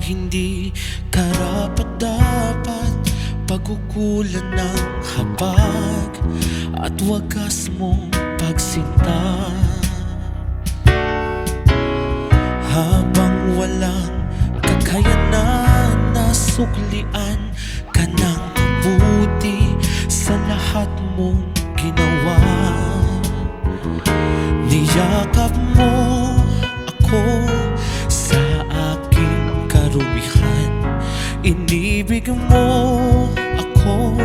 hindi karapat-dapat, pagkukulan ng habag at wagas mong pagsinta. Habang walang kakayanan na suklian ka ng mabuti sa lahat mong ginawa. Niyakap mo ako sa aking karumihan, inibig mo ako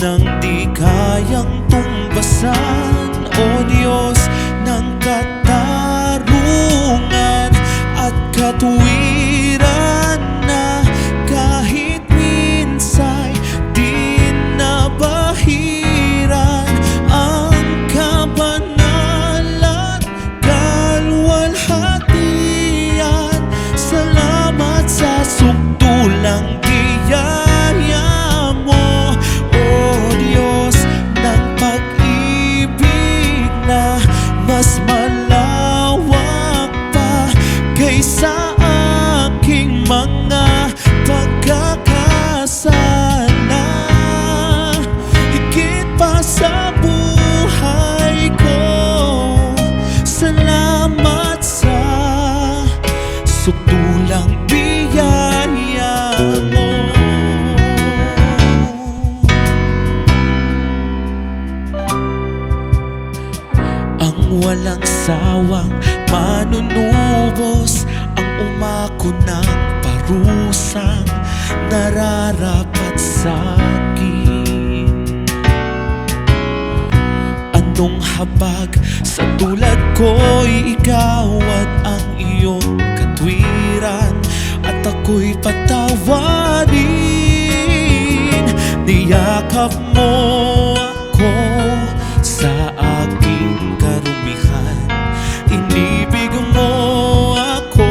nang di kayang tumbasan. O Diyos ng katarungan at katuwiran, na kahit minsa'y di nabahiran ang kabanalan, kalwalhatian. Salamat sa sukdulang biyaya mo, O Diyos ng pag-ibig na mas malawak pa kaysa aking mga pagkakasala. Higit pa sa buhay ko, salamat sa sukdulang biyaya mo. Ang walang sawang manunubos ang umako ng parusang nararapat sa'kin. Anong habag sa tulad ko'y ikaw at ang iyong katwiran, at ako'y patawarin. Niyakap mo ako sa aking karumihan, inibig mo ako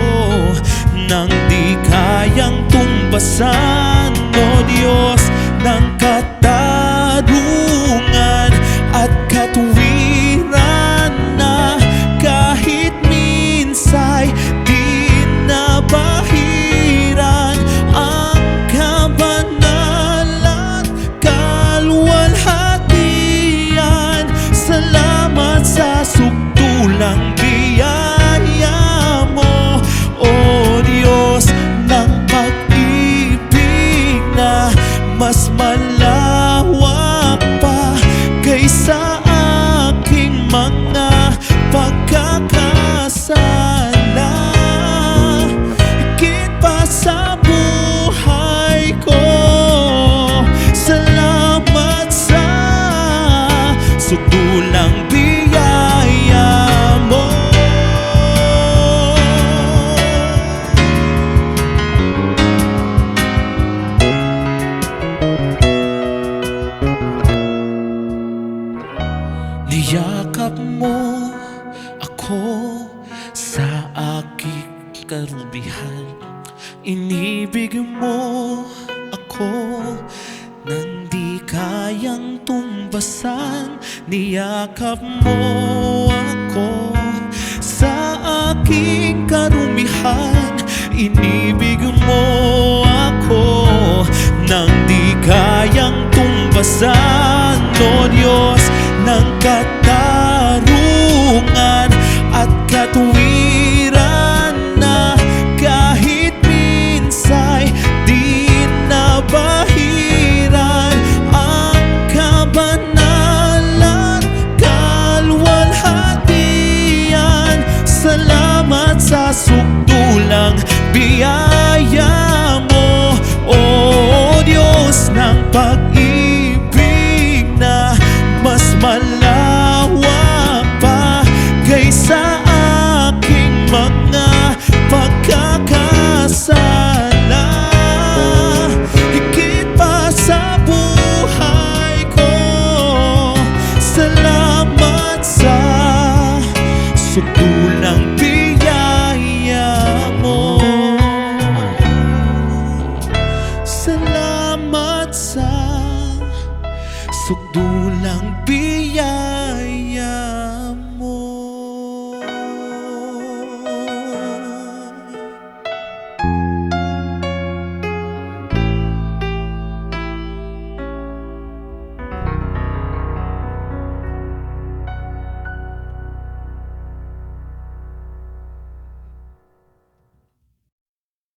nang di kayang tumbasan. O Diyos ng katarungan at katuwiran, na kahit minsa'y di nabahiran ang kabanalan, kalwalhatian. Salamat sa sukdulang biyaya mo, O Diyos ng pag-ibig na mas malawak pa kaysa aking mga pagkakasala. Higit pa sa buhay ko, salamat sa sukdulang biyaya mo. Niyakap mo ako sa aking karumihan, inibig mo ako nang di kayang tumbasan. Niyakap mo ako sa aking karumihan, inibig mo ako nang di kayang tumbasan. O Diyos ng katarungan at katuwiran, na kahit minsa'y di nabahiran ang kabanalan, kalwalhatian. Salamat sa sukdulang biyaya mo, O Diyos ng pag-ibig na mas malawak pa kaysa aking mga pagkakasala. Higit pa sa buhay ko, salamat sa sukdulang biyaya mo. Salamat sa sukdulang biyaya